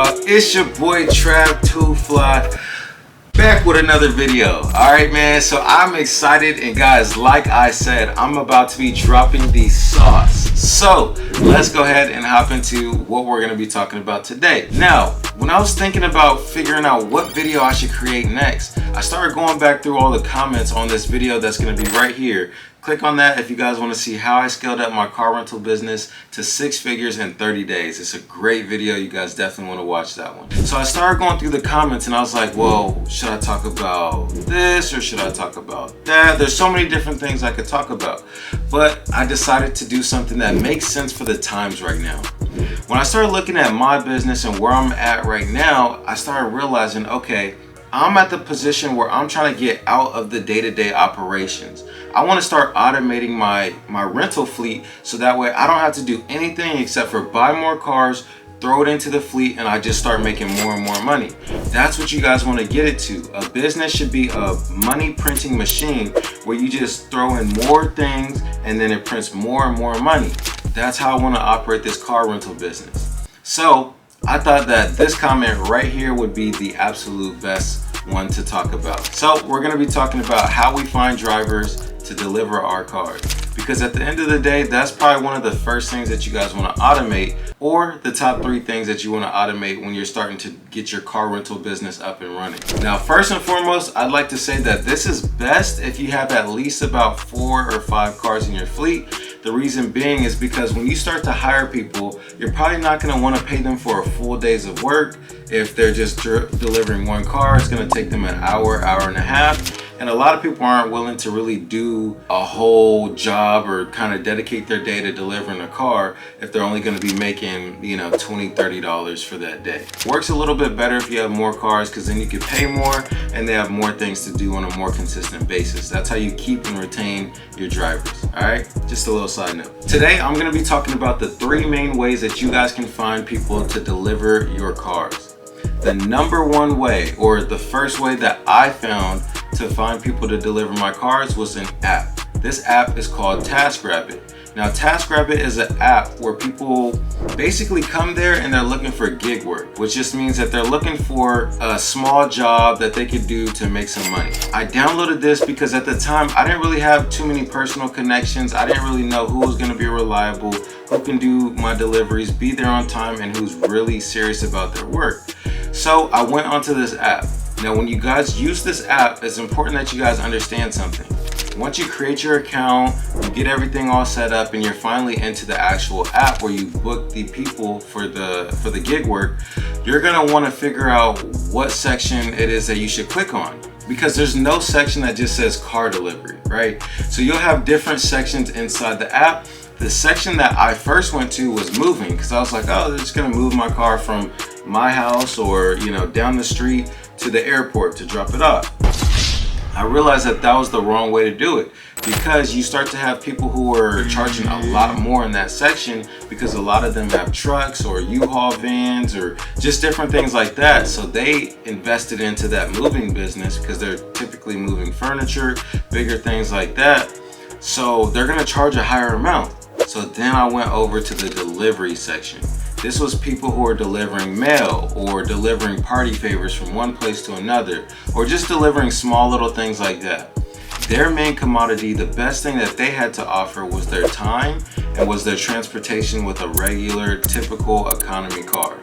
y'all? It's your boy TravTooFly, back with another video. Alright man, so I'm excited, and guys, like I said, I'm about to be dropping the sauce. So let's go ahead and hop into what we're going to be talking about today. Now, when I was thinking about figuring out what video I should create next, I started going back through all the comments on this video that's going to be right here. Click on that if you guys want to see how I scaled up my car rental business to 6 figures in 30 days. It's a great video. You guys definitely want to watch that one. So I started going through the comments and I was like, well, should I talk about this or should I talk about that? There's so many different things I could talk about. But I decided to do something that makes sense for the times right now. When I started looking at my business and where I'm at right now, I started realizing, okay, I'm at the position where I'm trying to get out of the day-to-day operations. I want to start automating my rental fleet so that way I don't have to do anything except for buy more cars, throw it into the fleet, and I just start making more and more money. That's what you guys want to get it to. A business should be a money printing machine where you just throw in more things and then it prints more and more money. That's how I want to operate this car rental business. So I thought that this comment right here would be the absolute best one to talk about. So we're going to be talking about how we find drivers to deliver our cars, because at the end of the day, that's probably one of the first things that you guys want to automate, or the top 3 things that you want to automate when you're starting to get your car rental business up and running. Now, first and foremost, I'd like to say that this is best if you have at least about 4 or 5 cars in your fleet. The reason being is because when you start to hire people, you're probably not going to want to pay them for a full days of work. If they're just delivering one car, it's going to take them an hour, hour and a half. And a lot of people aren't willing to really do a whole job or kind of dedicate their day to delivering a car if they're only going to be making, $20, $30 for that day. Works a little bit better if you have more cars, because then you can pay more and they have more things to do on a more consistent basis. That's how you keep and retain your drivers. All right, just a little side note. Today, I'm going to be talking about the 3 main ways that you guys can find people to deliver your cars. The number 1 way, or the first way that I found to find people to deliver my cars, was an app. This app is called TaskRabbit. Now, TaskRabbit is an app where people basically come there and they're looking for gig work, which just means that they're looking for a small job that they could do to make some money. I downloaded this because at the time I didn't really have too many personal connections. I didn't really know who was going to be reliable, who can do my deliveries, be there on time, and who's really serious about their work. So I went onto this app. Now, when you guys use this app, it's important that you guys understand something. Once you create your account, you get everything all set up, and you're finally into the actual app where you book the people for the gig work, you're gonna want to figure out what section it is that you should click on, because there's no section that just says car delivery, right? So you'll have different sections inside the app. The section that I first went to was moving, because I was like, oh, they're just gonna move my car from my house or down the street to the airport to drop it off. I realized that that was the wrong way to do it, because you start to have people who are charging a lot more in that section, because a lot of them have trucks or U-Haul vans or just different things like that. So they invested into that moving business because they're typically moving furniture, bigger things like that. So they're gonna charge a higher amount. So then I went over to the delivery section. This was people who are delivering mail or delivering party favors from one place to another, or just delivering small little things like that. Their main commodity, the best thing that they had to offer, was their time and was their transportation with a regular, typical economy car.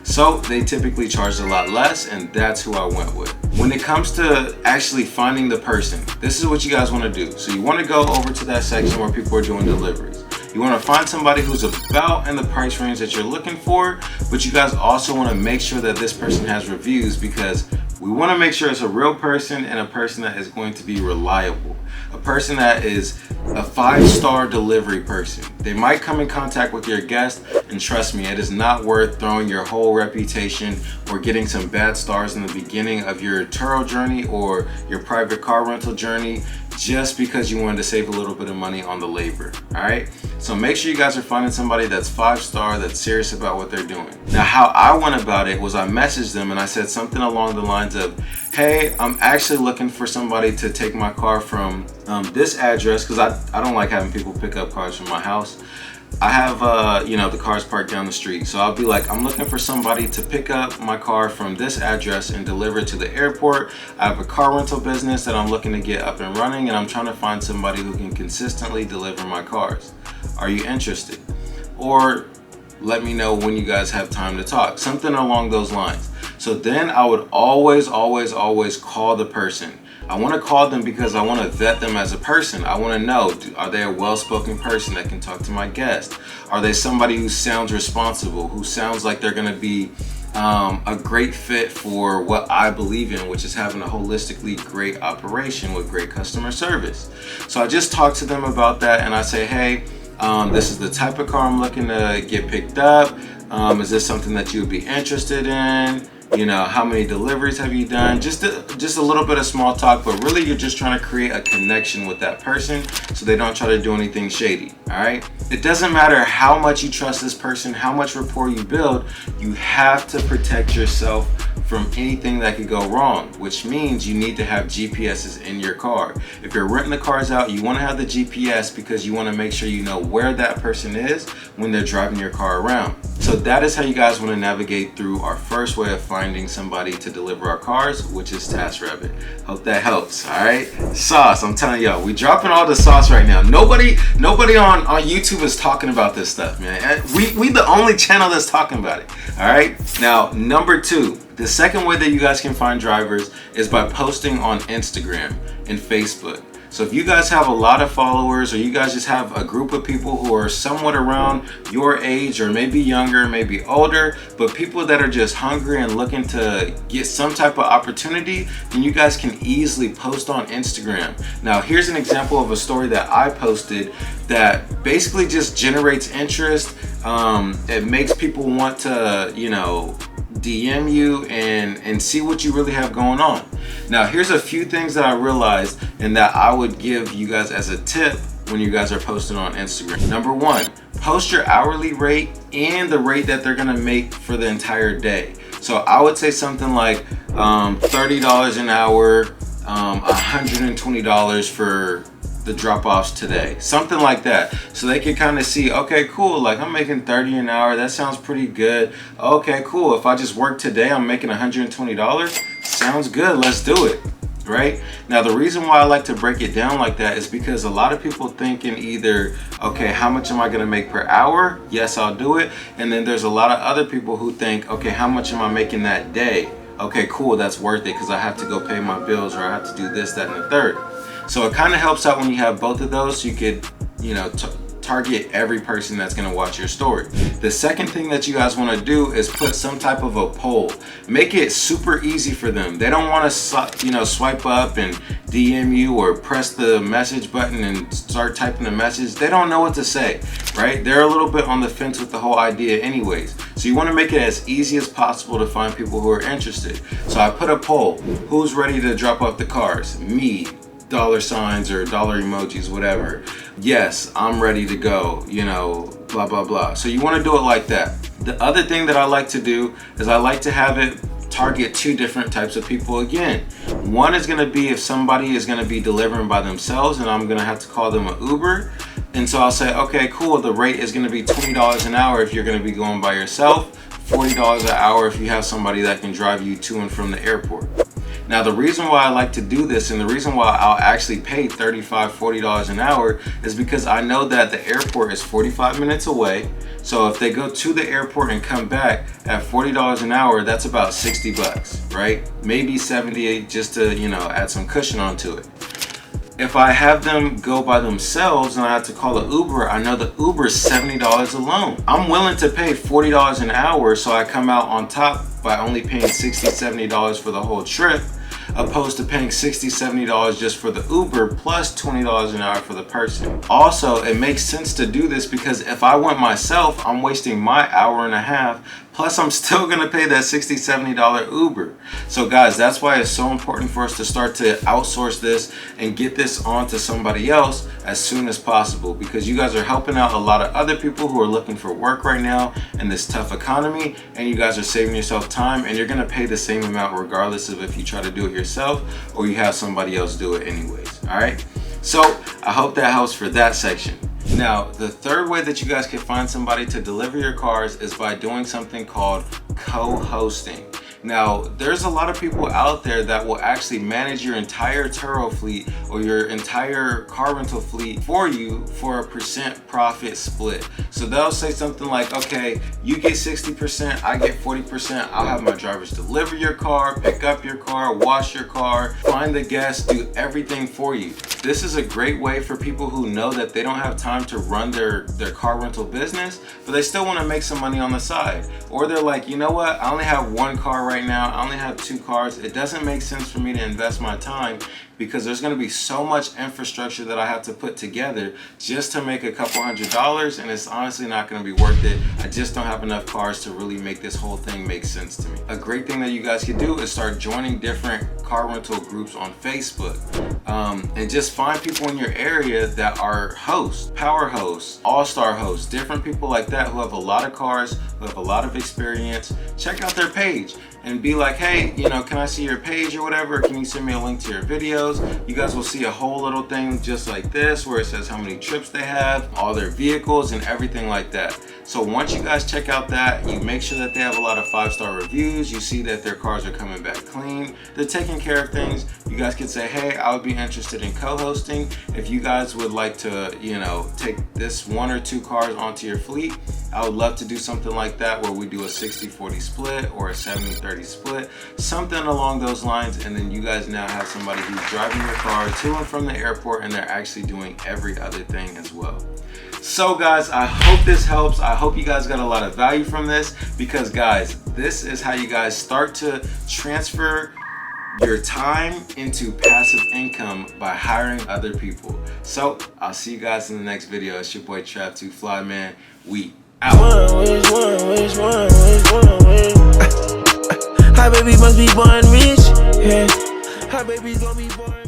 So they typically charged a lot less, and that's who I went with. When it comes to actually finding the person, this is what you guys want to do. So you want to go over to that section where people are doing deliveries. You want to find somebody who's about in the price range that you're looking for, but you guys also want to make sure that this person has reviews, because we want to make sure it's a real person and a person that is going to be reliable. A person that is a 5-star delivery person. They might come in contact with your guest, and trust me, it is not worth throwing your whole reputation or getting some bad stars in the beginning of your Turo journey or your private car rental journey, just because you wanted to save a little bit of money on the labor. All right, so make sure you guys are finding somebody that's 5-star, that's serious about what they're doing. Now, how I went about it was I messaged them and I said something along the lines of, hey, I'm actually looking for somebody to take my car from this address, because I don't like having people pick up cars from my house. I have, you know, the cars parked down the street. So I'll be like, I'm looking for somebody to pick up my car from this address and deliver it to the airport. I have a car rental business that I'm looking to get up and running, and I'm trying to find somebody who can consistently deliver my cars. Are you interested? Or let me know when you guys have time to talk. Something along those lines. So then I would always call the person. I want to call them because I want to vet them as a person. I want to know, are they a well-spoken person that can talk to my guest? Are they somebody who sounds responsible, who sounds like they're going to be a great fit for what I believe in, which is having a holistically great operation with great customer service. So I just talk to them about that, and I say, hey, this is the type of car I'm looking to get picked up. Is this something that you would be interested in? You know, how many deliveries have you done? Just a little bit of small talk, but really you're just trying to create a connection with that person so they don't try to do anything shady, all right? It doesn't matter how much you trust this person, how much rapport you build, you have to protect yourself from anything that could go wrong, which means you need to have GPSs in your car. If you're renting the cars out, you want to have the GPS because you want to make sure you know where that person is when they're driving your car around. So that is how you guys want to navigate through our first way of finding somebody to deliver our cars, which is TaskRabbit. Hope that helps. All right, sauce. I'm telling y'all, we dropping all the sauce right now. Nobody on YouTube is talking about this stuff, man. We the only channel that's talking about it. All right. Now, number 2. The second way that you guys can find drivers is by posting on Instagram and Facebook. So if you guys have a lot of followers, or you guys just have a group of people who are somewhat around your age, or maybe younger, maybe older, but people that are just hungry and looking to get some type of opportunity, then you guys can easily post on Instagram. Now, here's an example of a story that I posted that basically just generates interest. It makes people want to, you know, DM you and see what you really have going on. Now, here's a few things that I realized and that I would give you guys as a tip when you guys are posting on Instagram. Number 1, post your hourly rate and the rate that they're gonna make for the entire day. So I would say something like $30 an hour, $120 for the drop-offs today, something like that, so they can kind of see, okay, cool, like I'm making 30 an hour, that sounds pretty good. Okay, cool, if I just work today I'm making $120, sounds good, let's do it. Right now, the reason why I like to break it down like that is because a lot of people think in either, okay, how much am I going to make per hour? Yes, I'll do it. And then there's a lot of other people who think, okay, how much am I making that day? Okay, cool, that's worth it because I have to go pay my bills, or I have to do this, that, and the third. So it kind of helps out when you have both of those, so you could, you know, target every person that's going to watch your story. The second thing that you guys want to do is put some type of a poll. Make it super easy for them. They don't want to, you know, swipe up and DM you or press the message button and start typing the message. They don't know what to say, right? They're a little bit on the fence with the whole idea anyways. So you want to make it as easy as possible to find people who are interested. So I put a poll. Who's ready to drop off the cars? Me. Dollar signs or dollar emojis, whatever. Yes, I'm ready to go, you know, blah, blah, blah. So you want to do it like that. The other thing that I like to do is I like to have it target 2 different types of people again. One is going to be if somebody is going to be delivering by themselves and I'm going to have to call them an Uber. And so I'll say, okay, cool, the rate is going to be $20 an hour if you're going to be going by yourself, $40 an hour if you have somebody that can drive you to and from the airport. Now, the reason why I like to do this and the reason why I'll actually pay $35, $40 an hour is because I know that the airport is 45 minutes away. So if they go to the airport and come back at $40 an hour, that's about 60 bucks, right? Maybe 70 just to, you know, add some cushion onto it. If I have them go by themselves and I have to call an Uber, I know the Uber is $70 alone. I'm willing to pay $40 an hour so I come out on top by only paying $60, $70 for the whole trip, opposed to paying $60, $70 just for the Uber plus $20 an hour for the person. Also, it makes sense to do this because if I went myself, I'm wasting my hour and a half, plus I'm still gonna pay that $60, $70 Uber. So guys, that's why it's so important for us to start to outsource this and get this on to somebody else as soon as possible, because you guys are helping out a lot of other people who are looking for work right now in this tough economy, and you guys are saving yourself time, and you're gonna pay the same amount regardless of if you try to do it yourself or you have somebody else do it anyways. All right, so I hope that helps for that section. Now, the third way that you guys can find somebody to deliver your cars is by doing something called co-hosting. Now, there's a lot of people out there that will actually manage your entire Turo fleet or your entire car rental fleet for you for a percent profit split. So they'll say something like, okay, you get 60%, I get 40%. I'll have my drivers deliver your car, pick up your car, wash your car, find the guests, do everything for you. This is a great way for people who know that they don't have time to run their car rental business, but they still want to make some money on the side. Or they're like, you know what, I only have one car right now, I only have 2 cars. It doesn't make sense for me to invest my time because there's going to be so much infrastructure that I have to put together just to make a couple $100, and it's honestly not going to be worth it. I just don't have enough cars to really make this whole thing make sense to me. A great thing that you guys can do is start joining different car rental groups on Facebook, and just find people in your area that are hosts, power hosts, all-star hosts, different people like that who have a lot of cars, who have a lot of experience. Check out their page and be like, hey, you know, can I see your page or whatever? Can you send me a link to your videos? You guys will see a whole little thing just like this where it says how many trips they have, all their vehicles, and everything like that. So once you guys check out that, you make sure that they have a lot of 5-star reviews, you see that their cars are coming back clean, they're taking care of things, you guys can say, hey, I would be interested in co-hosting. If you guys would like to, you know, take this 1 or 2 cars onto your fleet, I would love to do something like that where we do a 60-40 split or a 70-30 split, something along those lines, and then you guys now have somebody who's driving your car to and from the airport, and they're actually doing every other thing as well. So guys, I hope this helps. I hope you guys got a lot of value from this, because guys, this is how you guys start to transfer your time into passive income by hiring other people. So I'll see you guys in the next video. It's your boy TravTooFly, man. We out. Hi baby must be born rich. Yeah. Hi baby's gonna be born.